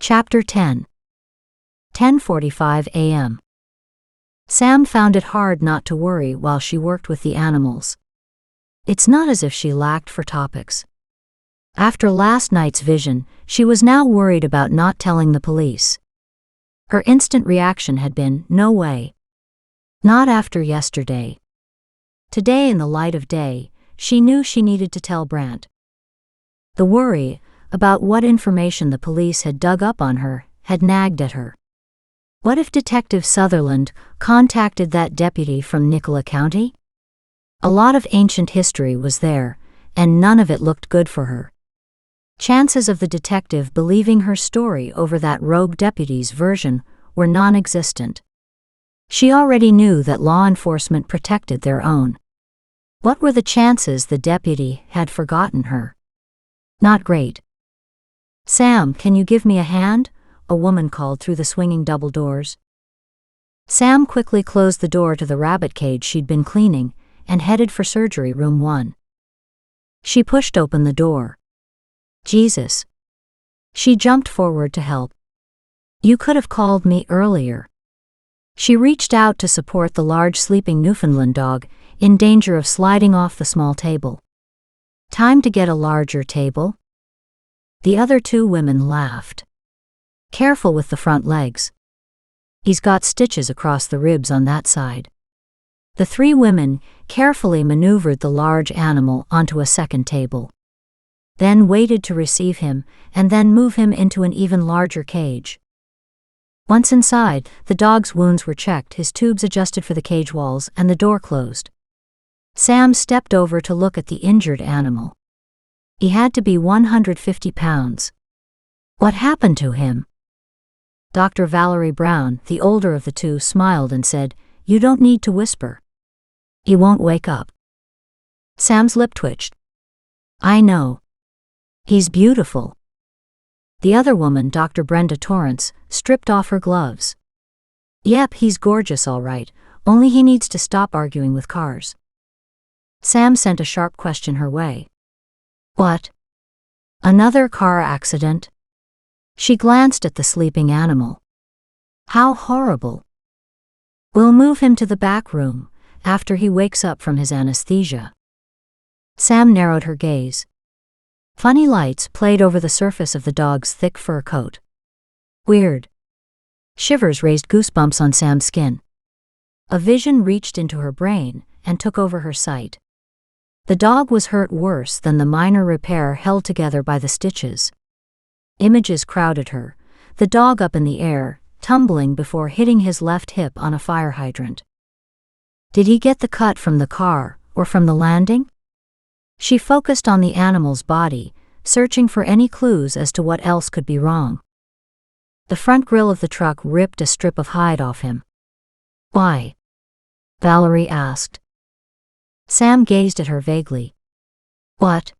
Chapter 10. 10:45 a.m. Sam found it hard not to worry while she worked with the animals. It's not as if she lacked for topics. After last night's vision, she was now worried about not telling the police. Her instant reaction had been, no way. Not after yesterday. Today, in the light of day, she knew she needed to tell Brant. The worry about what information the police had dug up on her had nagged at her. What if Detective Sutherland contacted that deputy from Nicola County? A lot of ancient history was there, and none of it looked good for her. Chances of the detective believing her story over that rogue deputy's version were non-existent. She already knew that law enforcement protected their own. What were the chances the deputy had forgotten her? Not great. "Sam, can you give me a hand?" a woman called through the swinging double doors. Sam quickly closed the door to the rabbit cage she'd been cleaning and headed for surgery room 1. She pushed open the door. "Jesus." She jumped forward to help. "You could have called me earlier." She reached out to support the large sleeping Newfoundland dog, in danger of sliding off the small table. "Time to get a larger table?" The other two women laughed. "Careful with the front legs. He's got stitches across the ribs on that side." The three women carefully maneuvered the large animal onto a second table. Then waited to receive him and then move him into an even larger cage. Once inside, the dog's wounds were checked, his tubes adjusted for the cage walls, and the door closed. Sam stepped over to look at the injured animal. He had to be 150 pounds. What happened to him? Dr. Valerie Brown, the older of the two, smiled and said, "You don't need to whisper. He won't wake up." Sam's lip twitched. "I know. He's beautiful." The other woman, Dr. Brenda Torrance, stripped off her gloves. "Yep, he's gorgeous all right, only he needs to stop arguing with cars." Sam sent a sharp question her way. "What? Another car accident?" She glanced at the sleeping animal. "How horrible." "We'll move him to the back room after he wakes up from his anesthesia." Sam narrowed her gaze. Funny lights played over the surface of the dog's thick fur coat. Weird. Shivers raised goosebumps on Sam's skin. A vision reached into her brain and took over her sight. The dog was hurt worse than the minor repair held together by the stitches. Images crowded her, the dog up in the air, tumbling before hitting his left hip on a fire hydrant. Did he get the cut from the car or from the landing? She focused on the animal's body, searching for any clues as to what else could be wrong. The front grille of the truck ripped a strip of hide off him. "Why?" Valerie asked. Sam gazed at her vaguely. "What?"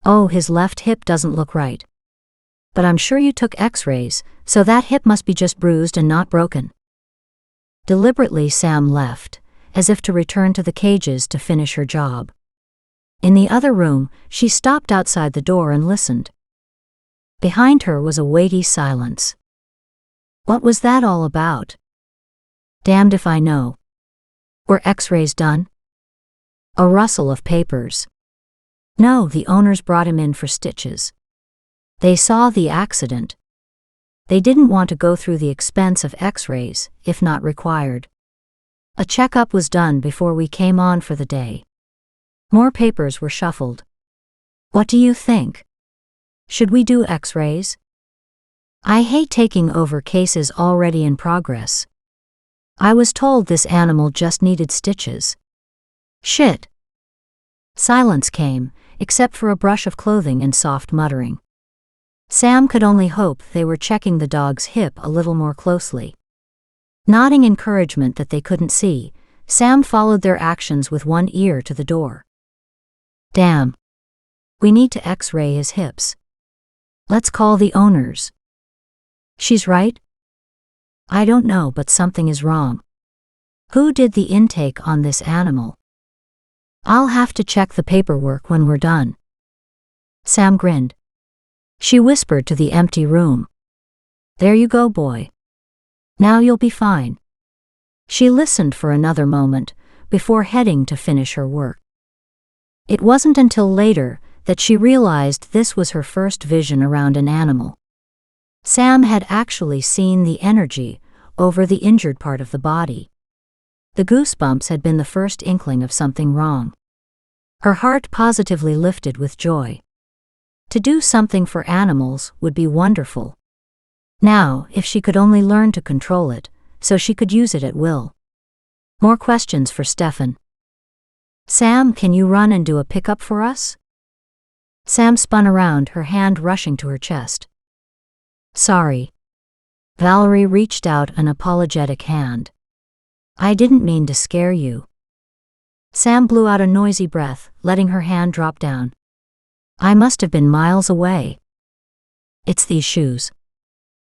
"Oh, his left hip doesn't look right. But I'm sure you took x-rays, so that hip must be just bruised and not broken." Deliberately, Sam left, as if to return to the cages to finish her job. In the other room, she stopped outside the door and listened. Behind her was a weighty silence. What was that all about? "Damned if I know." "Were x-rays done?" A rustle of papers. "No, the owners brought him in for stitches. They saw the accident. They didn't want to go through the expense of x-rays, if not required. A checkup was done before we came on for the day." More papers were shuffled. "What do you think? Should we do x-rays? I hate taking over cases already in progress. I was told this animal just needed stitches." "Shit." Silence came, except for a brush of clothing and soft muttering. Sam could only hope they were checking the dog's hip a little more closely. Nodding encouragement that they couldn't see, Sam followed their actions with one ear to the door. "Damn. We need to x-ray his hips. Let's call the owners." "She's right?" "I don't know, but something is wrong." "Who did the intake on this animal?" "I'll have to check the paperwork when we're done." Sam grinned. She whispered to the empty room. There you go, boy. Now you'll be fine. She listened for another moment before heading to finish her work. It wasn't until later that she realized this was her first vision around an animal. Sam had actually seen the energy over the injured part of the body. The goosebumps had been the first inkling of something wrong. Her heart positively lifted with joy. To do something for animals would be wonderful. Now, if she could only learn to control it, so she could use it at will. More questions for Stefan. Sam, can you run and do a pickup for us? Sam spun around, her hand rushing to her chest. Sorry. Valerie reached out an apologetic hand. I didn't mean to scare you. Sam blew out a noisy breath, letting her hand drop down. I must have been miles away. It's these shoes.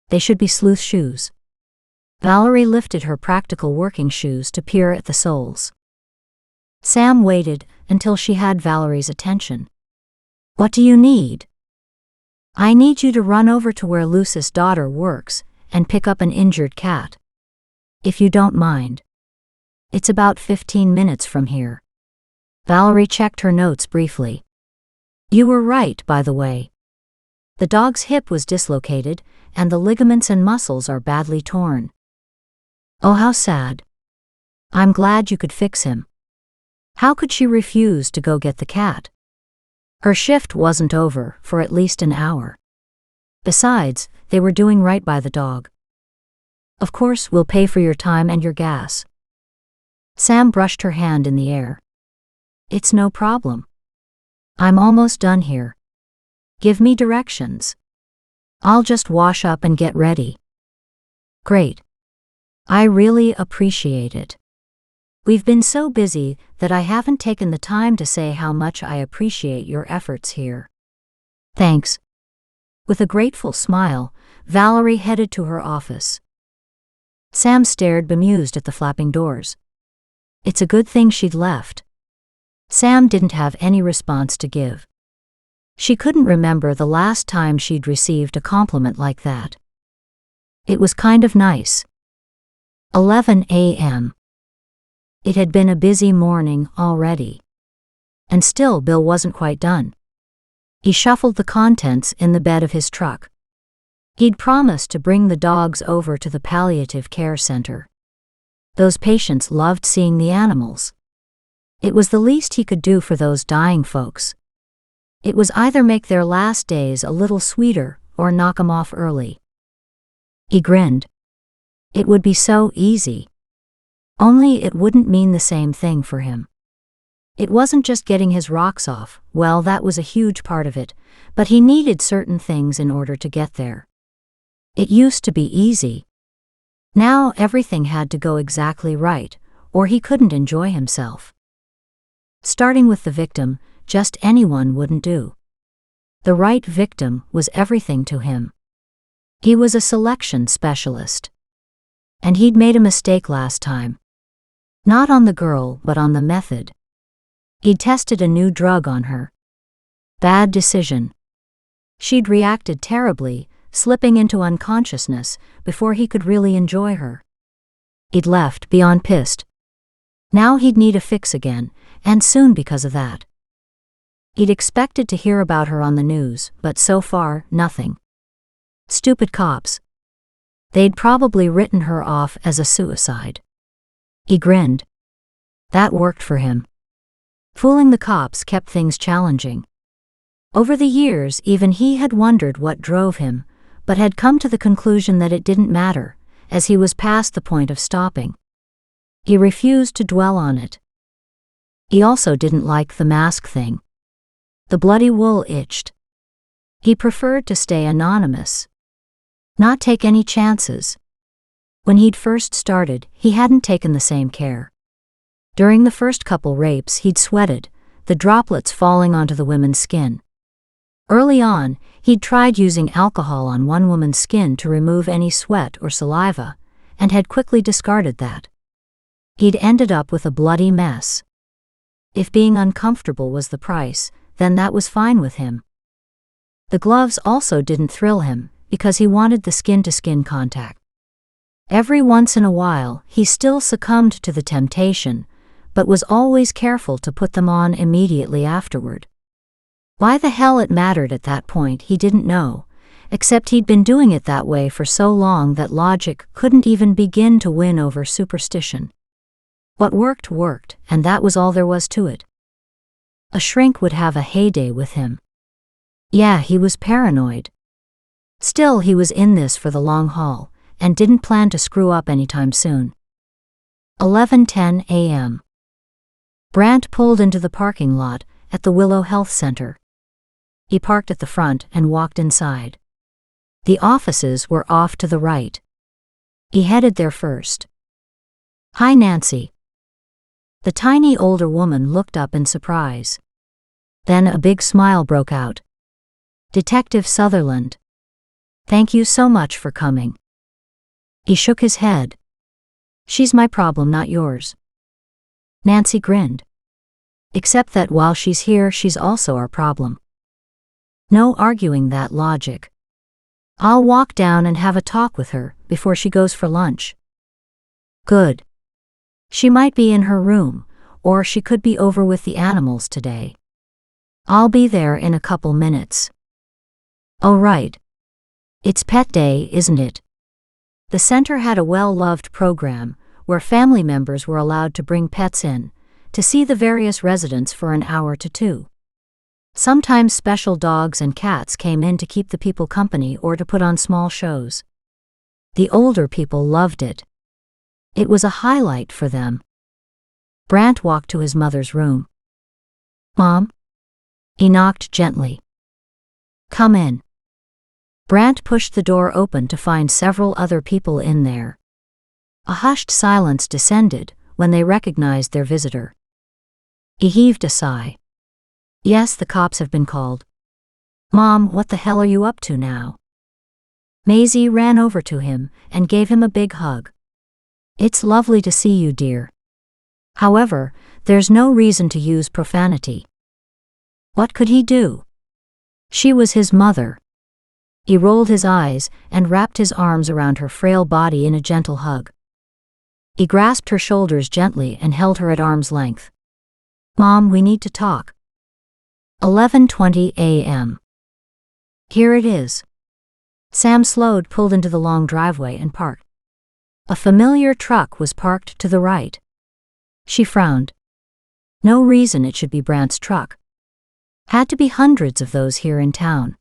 They should be sleuth shoes. Valerie lifted her practical working shoes to peer at the soles. Sam waited until she had Valerie's attention. What do you need? I need you to run over to where Luce's daughter works and pick up an injured cat. If you don't mind. It's about 15 minutes from here. Valerie checked her notes briefly. You were right, by the way. The dog's hip was dislocated, and the ligaments and muscles are badly torn. Oh, how sad. I'm glad you could fix him. How could she refuse to go get the cat? Her shift wasn't over for at least an hour. Besides, they were doing right by the dog. Of course, we'll pay for your time and your gas. Sam brushed her hand in the air. It's no problem. I'm almost done here. Give me directions. I'll just wash up and get ready. Great. I really appreciate it. We've been so busy that I haven't taken the time to say how much I appreciate your efforts here. Thanks. With a grateful smile, Valerie headed to her office. Sam stared bemused at the flapping doors. It's a good thing she'd left. Sam didn't have any response to give. She couldn't remember the last time she'd received a compliment like that. It was kind of nice. 11 a.m. It had been a busy morning already. And still Bill wasn't quite done. He shuffled the contents in the bed of his truck. He'd promised to bring the dogs over to the palliative care center. Those patients loved seeing the animals. It was the least he could do for those dying folks. It was either make their last days a little sweeter or knock 'em off early. He grinned. It would be so easy. Only it wouldn't mean the same thing for him. It wasn't just getting his rocks off, well, that was a huge part of it, but he needed certain things in order to get there. It used to be easy. Now everything had to go exactly right, or he couldn't enjoy himself. Starting with the victim, just anyone wouldn't do. The right victim was everything to him. He was a selection specialist. And he'd made a mistake last time. Not on the girl, but on the method. He'd tested a new drug on her. Bad decision. She'd reacted terribly, slipping into unconsciousness before he could really enjoy her. He'd left beyond pissed. Now he'd need a fix again, and soon because of that. He'd expected to hear about her on the news, but so far, nothing. Stupid cops. They'd probably written her off as a suicide. He grinned. That worked for him. Fooling the cops kept things challenging. Over the years, even he had wondered what drove him, but had come to the conclusion that it didn't matter, as he was past the point of stopping. He refused to dwell on it. He also didn't like the mask thing. The bloody wool itched. He preferred to stay anonymous. Not take any chances. When he'd first started, he hadn't taken the same care. During the first couple rapes, he'd sweated, the droplets falling onto the women's skin. Early on, he'd tried using alcohol on one woman's skin to remove any sweat or saliva, and had quickly discarded that. He'd ended up with a bloody mess. If being uncomfortable was the price, then that was fine with him. The gloves also didn't thrill him, because he wanted the skin-to-skin contact. Every once in a while, he still succumbed to the temptation, but was always careful to put them on immediately afterward. Why the hell it mattered at that point he didn't know, except he'd been doing it that way for so long that logic couldn't even begin to win over superstition. What worked worked, and that was all there was to it. A shrink would have a heyday with him. Yeah, he was paranoid. Still, he was in this for the long haul, and didn't plan to screw up anytime soon. 11:10 a.m. Brant pulled into the parking lot at the Willow Health Center. He parked at the front and walked inside. The offices were off to the right. He headed there first. "Hi, Nancy." The tiny older woman looked up in surprise. Then a big smile broke out. "Detective Sutherland. Thank you so much for coming." He shook his head. "She's my problem, not yours." Nancy grinned. "Except that while she's here, she's also our problem." No arguing that logic. "I'll walk down and have a talk with her before she goes for lunch." "Good. She might be in her room, or she could be over with the animals today. I'll be there in a couple minutes." "Oh right. It's pet day, isn't it?" The center had a well-loved program where family members were allowed to bring pets in to see the various residents for an hour to two. Sometimes special dogs and cats came in to keep the people company or to put on small shows. The older people loved it. It was a highlight for them. Brant walked to his mother's room. "Mom?" He knocked gently. "Come in." Brant pushed the door open to find several other people in there. A hushed silence descended when they recognized their visitor. He heaved a sigh. "Yes, the cops have been called." "Mom, what the hell are you up to now?" Maisie ran over to him and gave him a big hug. "It's lovely to see you, dear. However, there's no reason to use profanity." What could he do? She was his mother. He rolled his eyes and wrapped his arms around her frail body in a gentle hug. He grasped her shoulders gently and held her at arm's length. "Mom, we need to talk." 11:20 a.m. Here it is. Sam slowed, pulled into the long driveway and parked. A familiar truck was parked to the right. She frowned. No reason it should be Brant's truck. Had to be hundreds of those here in town.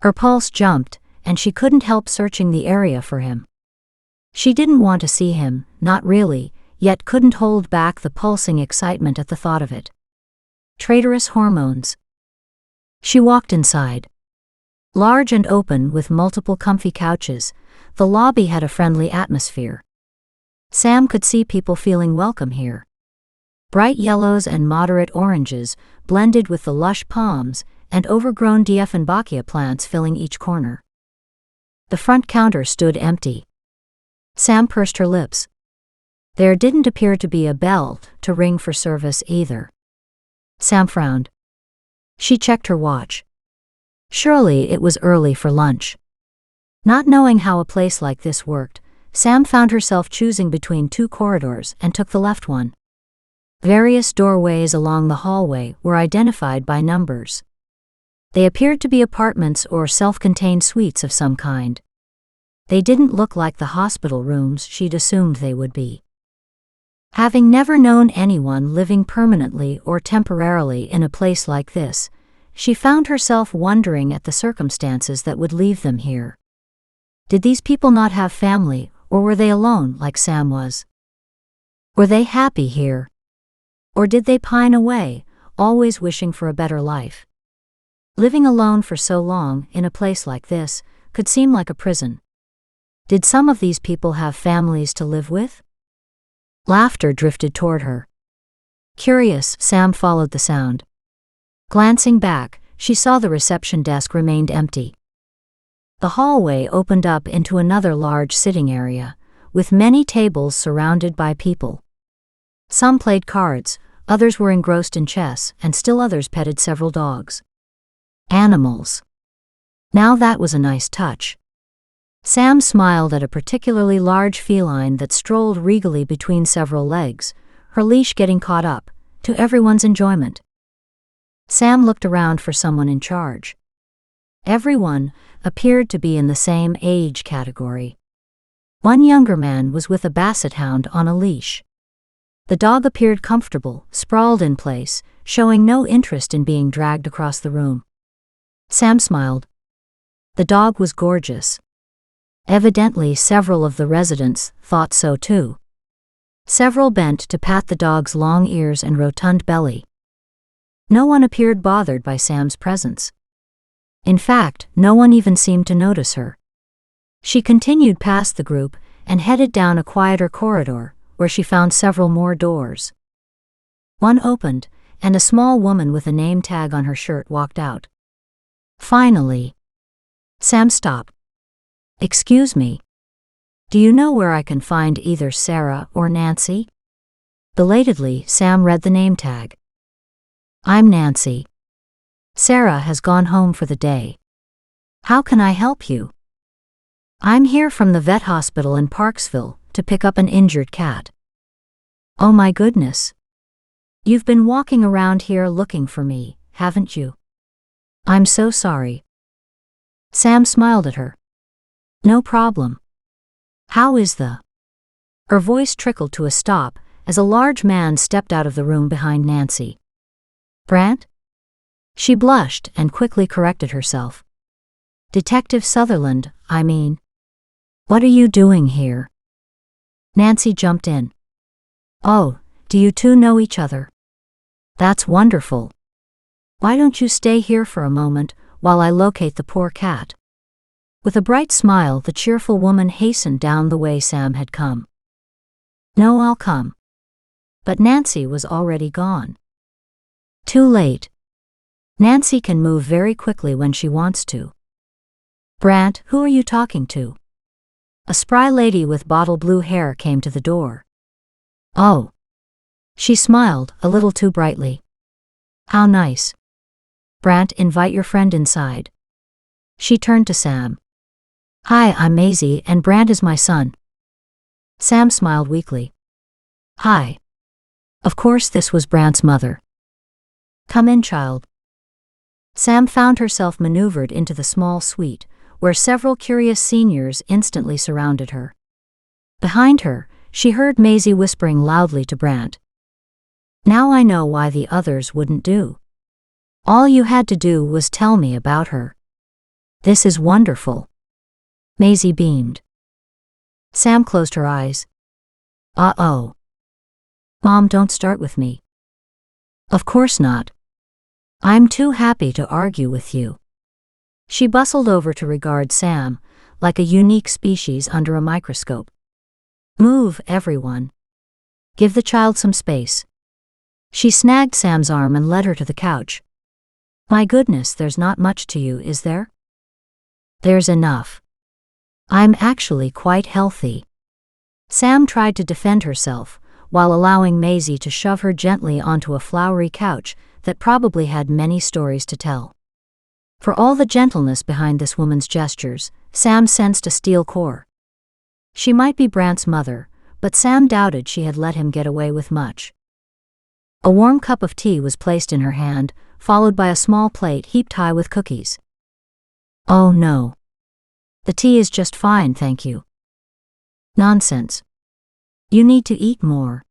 Her pulse jumped, and she couldn't help searching the area for him. She didn't want to see him, not really, yet couldn't hold back the pulsing excitement at the thought of it. Traitorous hormones. She walked inside. Large and open with multiple comfy couches, the lobby had a friendly atmosphere. Sam could see people feeling welcome here. Bright yellows and moderate oranges blended with the lush palms and overgrown Dieffenbachia plants filling each corner. The front counter stood empty. Sam pursed her lips. There didn't appear to be a bell to ring for service either. Sam frowned. She checked her watch. Surely it was early for lunch. Not knowing how a place like this worked, Sam found herself choosing between two corridors and took the left one. Various doorways along the hallway were identified by numbers. They appeared to be apartments or self-contained suites of some kind. They didn't look like the hospital rooms she'd assumed they would be. Having never known anyone living permanently or temporarily in a place like this, she found herself wondering at the circumstances that would leave them here. Did these people not have family, or were they alone like Sam was? Were they happy here? Or did they pine away, always wishing for a better life? Living alone for so long in a place like this could seem like a prison. Did some of these people have families to live with? Laughter drifted toward her. Curious, Sam followed the sound. Glancing back, she saw the reception desk remained empty. The hallway opened up into another large sitting area, with many tables surrounded by people. Some played cards, others were engrossed in chess, and still others petted several dogs. Animals. Now that was a nice touch. Sam smiled at a particularly large feline that strolled regally between several legs, her leash getting caught up, to everyone's enjoyment. Sam looked around for someone in charge. Everyone appeared to be in the same age category. One younger man was with a basset hound on a leash. The dog appeared comfortable, sprawled in place, showing no interest in being dragged across the room. Sam smiled. The dog was gorgeous. Evidently, several of the residents thought so too. Several bent to pat the dog's long ears and rotund belly. No one appeared bothered by Sam's presence. In fact, no one even seemed to notice her. She continued past the group and headed down a quieter corridor, where she found several more doors. One opened, and a small woman with a name tag on her shirt walked out. Finally, Sam stopped. "Excuse me. Do you know where I can find either Sarah or Nancy?" Belatedly, Sam read the name tag. "I'm Nancy. Sarah has gone home for the day. How can I help you?" "I'm here from the vet hospital in Parksville to pick up an injured cat." "Oh my goodness. You've been walking around here looking for me, haven't you? I'm so sorry." Sam smiled at her. "No problem. How is the—" Her voice trickled to a stop as a large man stepped out of the room behind Nancy. "Brant?" She blushed and quickly corrected herself. "Detective Sutherland, I mean. What are you doing here?" Nancy jumped in. "Oh, do you two know each other? That's wonderful. Why don't you stay here for a moment while I locate the poor cat?" With a bright smile, the cheerful woman hastened down the way Sam had come. "No, I'll come." But Nancy was already gone. Too late. Nancy can move very quickly when she wants to. "Brant, who are you talking to?" A spry lady with bottle blue hair came to the door. "Oh." She smiled, a little too brightly. "How nice. Brant, invite your friend inside." She turned to Sam. "Hi, I'm Maisie, and Brant is my son." Sam smiled weakly. "Hi." Of course this was Brant's mother. "Come in, child." Sam found herself maneuvered into the small suite, where several curious seniors instantly surrounded her. Behind her, she heard Maisie whispering loudly to Brant. "Now I know why the others wouldn't do. All you had to do was tell me about her. This is wonderful." Maisie beamed. Sam closed her eyes. "Uh-oh. Mom, don't start with me." "Of course not. I'm too happy to argue with you." She bustled over to regard Sam, like a unique species under a microscope. "Move, everyone. Give the child some space." She snagged Sam's arm and led her to the couch. "My goodness, there's not much to you, is there?" "There's enough. I'm actually quite healthy." Sam tried to defend herself, while allowing Maisie to shove her gently onto a flowery couch that probably had many stories to tell. For all the gentleness behind this woman's gestures, Sam sensed a steel core. She might be Brant's mother, but Sam doubted she had let him get away with much. A warm cup of tea was placed in her hand, followed by a small plate heaped high with cookies. "Oh no. The tea is just fine, thank you." "Nonsense. You need to eat more."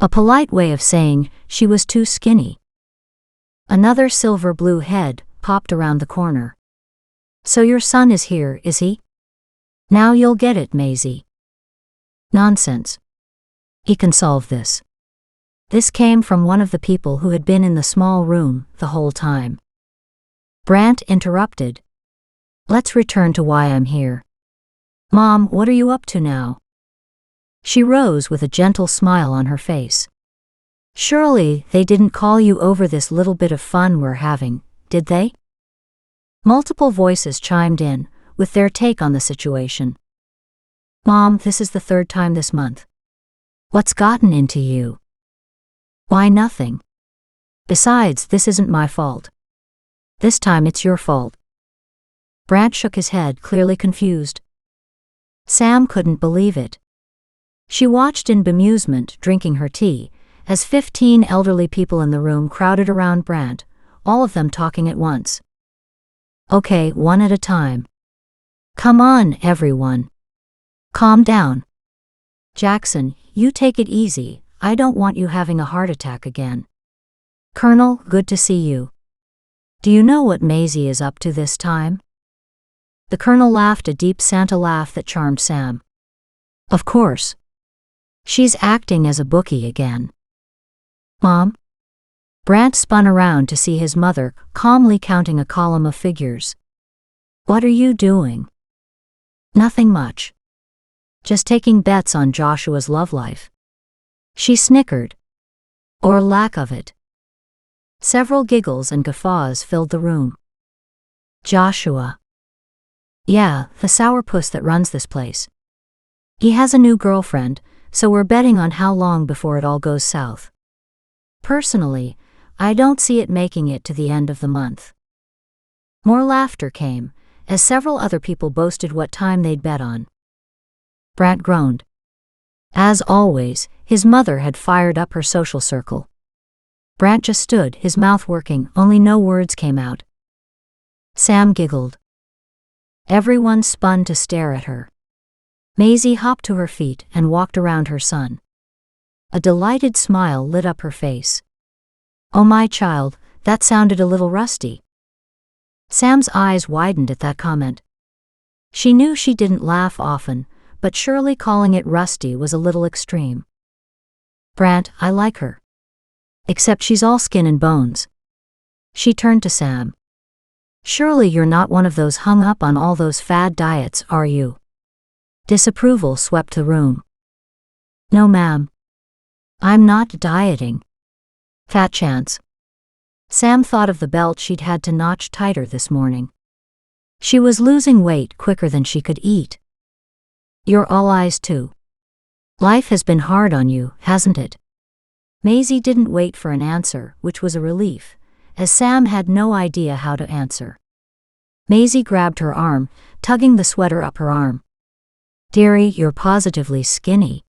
A polite way of saying she was too skinny. Another silver blue head popped around the corner. "So your son is here, is he? Now you'll get it, Maisie." "Nonsense. He can solve this." This came from one of the people who had been in the small room the whole time. Brant interrupted. "Let's return to why I'm here. Mom, what are you up to now?" She rose with a gentle smile on her face. "Surely they didn't call you over this little bit of fun we're having, did they?" Multiple voices chimed in, with their take on the situation. "Mom, this is the third time this month. What's gotten into you?" "Why, nothing. Besides, this isn't my fault. This time it's your fault." Brant shook his head, clearly confused. Sam couldn't believe it. She watched in bemusement, drinking her tea, as 15 elderly people in the room crowded around Brant, all of them talking at once. Okay, one at a time. Come on, everyone. Calm down. Jackson, you take it easy, I don't want you having a heart attack again. Colonel, good to see you. Do you know what Maisie is up to this time? The Colonel laughed, a deep Santa laugh that charmed Sam. Of course. She's acting as a bookie again. Mom? Brant spun around to see his mother calmly counting a column of figures. What are you doing? Nothing much. Just taking bets on Joshua's love life. She snickered. Or lack of it. Several giggles and guffaws filled the room. Joshua. Yeah, the sourpuss that runs this place. He has a new girlfriend, so we're betting on how long before it all goes south. Personally, I don't see it making it to the end of the month. More laughter came, as several other people boasted what time they'd bet on. Brant groaned. As always, his mother had fired up her social circle. Brant just stood, his mouth working, only no words came out. Sam giggled. Everyone spun to stare at her. Maisie hopped to her feet and walked around her son. A delighted smile lit up her face. Oh my child, that sounded a little rusty. Sam's eyes widened at that comment. She knew she didn't laugh often, but surely calling it rusty was a little extreme. Brant, I like her. Except she's all skin and bones. She turned to Sam. Surely you're not one of those hung up on all those fad diets, are you? Disapproval swept the room. No ma'am. I'm not dieting. Fat chance. Sam thought of the belt she'd had to notch tighter this morning. She was losing weight quicker than she could eat. You're all eyes too. Life has been hard on you, hasn't it? Maisie didn't wait for an answer, which was a relief, as Sam had no idea how to answer. Maisie grabbed her arm, tugging the sweater up her arm. Dearie, you're positively skinny.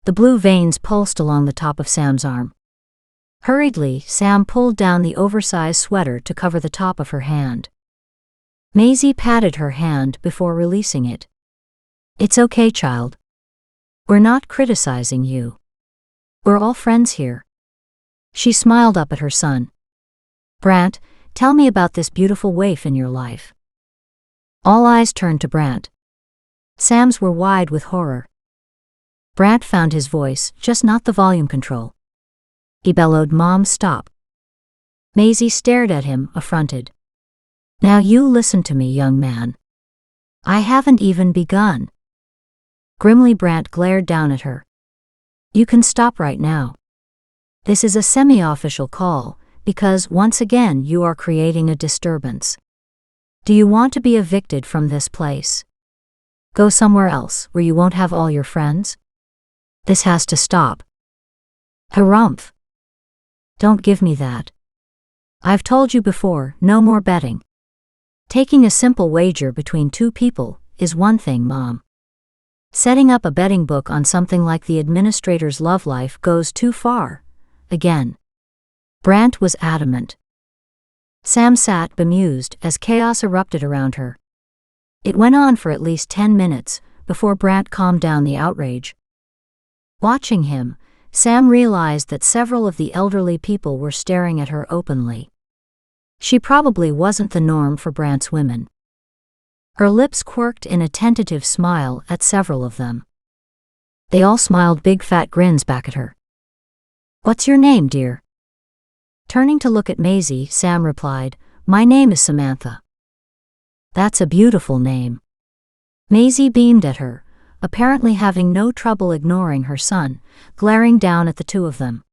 The blue veins pulsed along the top of Sam's arm. Hurriedly, Sam pulled down the oversized sweater to cover the top of her hand. Maisie patted her hand before releasing it. It's okay, child. We're not criticizing you. We're all friends here. She smiled up at her son. Brant, tell me about this beautiful waif in your life. All eyes turned to Brant. Sam's were wide with horror. Brant found his voice, just not the volume control. He bellowed, Mom, stop. Maisie stared at him, affronted. Now you listen to me, young man. I haven't even begun. Grimly, Brant glared down at her. You can stop right now. This is a semi-official call, because once again you are creating a disturbance. Do you want to be evicted from this place? Go somewhere else, where you won't have all your friends? This has to stop. Harumph. Don't give me that. I've told you before, no more betting. Taking a simple wager between two people is one thing, Mom. Setting up a betting book on something like the administrator's love life goes too far. Again. Brant was adamant. Sam sat bemused as chaos erupted around her. It went on for at least 10 minutes before Brant calmed down the outrage. Watching him, Sam realized that several of the elderly people were staring at her openly. She probably wasn't the norm for Brant's women. Her lips quirked in a tentative smile at several of them. They all smiled big fat grins back at her. What's your name, dear? Turning to look at Maisie, Sam replied, My name is Samantha. That's a beautiful name. Maisie beamed at her, apparently having no trouble ignoring her son, glaring down at the two of them.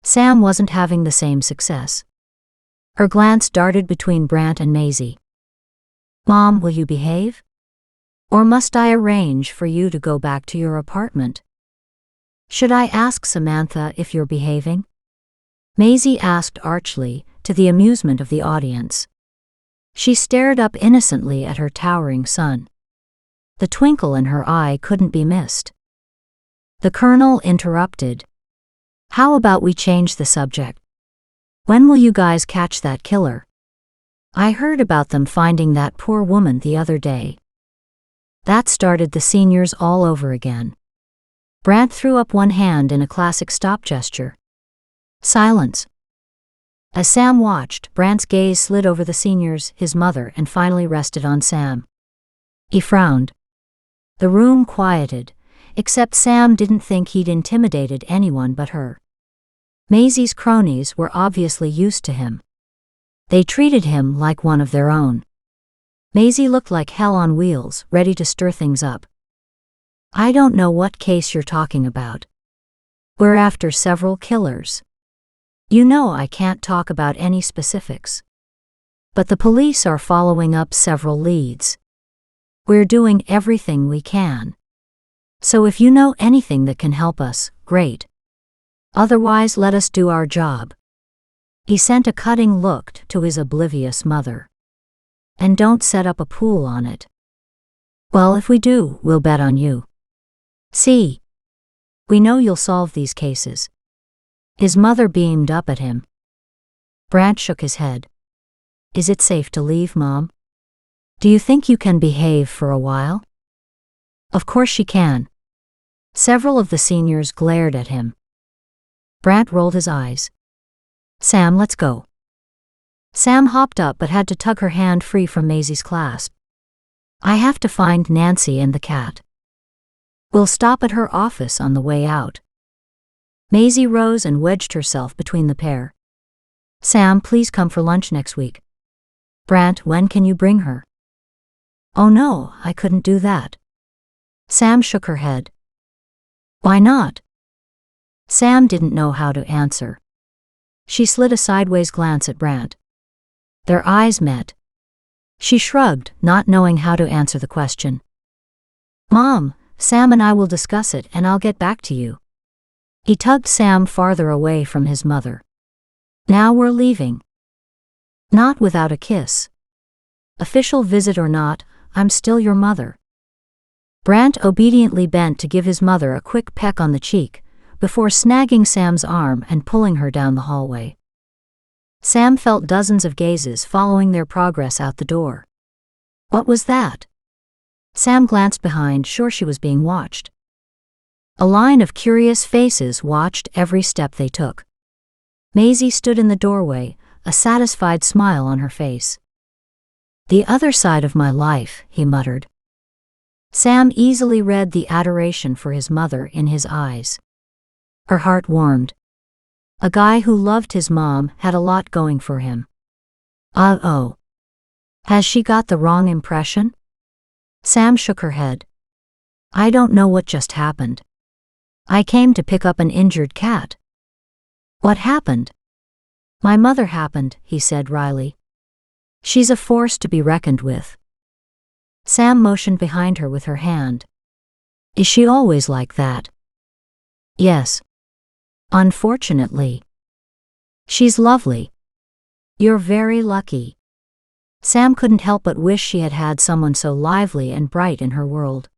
Sam wasn't having the same success. Her glance darted between Brant and Maisie. Mom, will you behave? Or must I arrange for you to go back to your apartment? Should I ask Samantha if you're behaving? Maisie asked archly, to the amusement of the audience. She stared up innocently at her towering son. The twinkle in her eye couldn't be missed. The colonel interrupted. How about we change the subject? When will you guys catch that killer? I heard about them finding that poor woman the other day. That started the seniors all over again. Brant threw up one hand in a classic stop gesture. Silence. As Sam watched, Brant's gaze slid over the seniors, his mother, and finally rested on Sam. He frowned. The room quieted, except Sam didn't think he'd intimidated anyone but her. Maisie's cronies were obviously used to him. They treated him like one of their own. Maisie looked like hell on wheels, ready to stir things up. I don't know what case you're talking about. We're after several killers. You know I can't talk about any specifics. But the police are following up several leads. We're doing everything we can. So if you know anything that can help us, great. Otherwise, let us do our job. He sent a cutting look to his oblivious mother. And don't set up a pool on it. Well, if we do, we'll bet on you. See? We know you'll solve these cases. His mother beamed up at him. Brant shook his head. Is it safe to leave, Mom? Do you think you can behave for a while? Of course she can. Several of the seniors glared at him. Brant rolled his eyes. Sam, let's go. Sam hopped up but had to tug her hand free from Maisie's clasp. I have to find Nancy and the cat. We'll stop at her office on the way out. Maisie rose and wedged herself between the pair. Sam, please come for lunch next week. Brant, when can you bring her? Oh no, I couldn't do that. Sam shook her head. Why not? Sam didn't know how to answer. She slid a sideways glance at Brant. Their eyes met. She shrugged, not knowing how to answer the question. Mom, Sam and I will discuss it and I'll get back to you. He tugged Sam farther away from his mother. Now we're leaving. Not without a kiss. Official visit or not, I'm still your mother. Brant obediently bent to give his mother a quick peck on the cheek, before snagging Sam's arm and pulling her down the hallway. Sam felt dozens of gazes following their progress out the door. What was that? Sam glanced behind, sure she was being watched. A line of curious faces watched every step they took. Maisie stood in the doorway, a satisfied smile on her face. The other side of my life, he muttered. Sam easily read the adoration for his mother in his eyes. Her heart warmed. A guy who loved his mom had a lot going for him. Uh-oh. Has she got the wrong impression? Sam shook her head. I don't know what just happened. I came to pick up an injured cat. What happened? My mother happened, he said wryly. She's a force to be reckoned with. Sam motioned behind her with her hand. Is she always like that? Yes. Unfortunately. She's lovely. You're very lucky. Sam couldn't help but wish she had had someone so lively and bright in her world.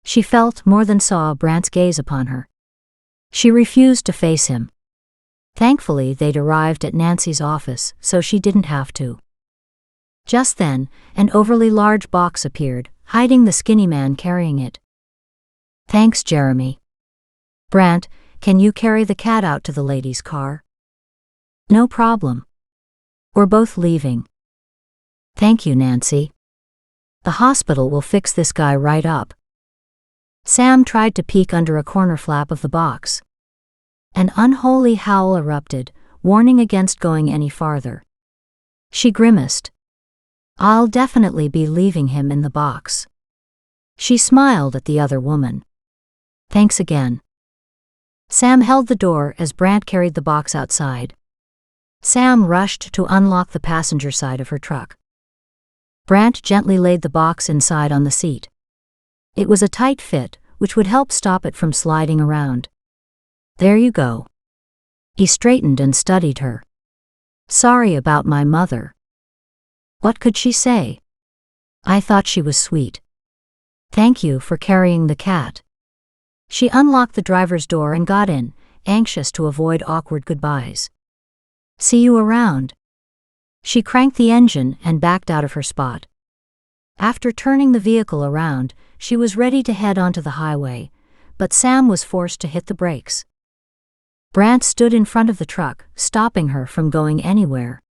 She felt more than saw Brant's gaze upon her. She refused to face him. Thankfully, they'd arrived at Nancy's office, so she didn't have to. Just then, an overly large box appeared, hiding the skinny man carrying it. Thanks, Jeremy. Brant, can you carry the cat out to the ladies' car? No problem. We're both leaving. Thank you, Nancy. The hospital will fix this guy right up. Sam tried to peek under a corner flap of the box. An unholy howl erupted, warning against going any farther. She grimaced. I'll definitely be leaving him in the box. She smiled at the other woman. Thanks again. Sam held the door as Brant carried the box outside. Sam rushed to unlock the passenger side of her truck. Brant gently laid the box inside on the seat. It was a tight fit, which would help stop it from sliding around. There you go. He straightened and studied her. Sorry about my mother. What could she say? I thought she was sweet. Thank you for carrying the cat. She unlocked the driver's door and got in, anxious to avoid awkward goodbyes. See you around. She cranked the engine and backed out of her spot. After turning the vehicle around, she was ready to head onto the highway, but Sam was forced to hit the brakes. Brant stood in front of the truck, stopping her from going anywhere.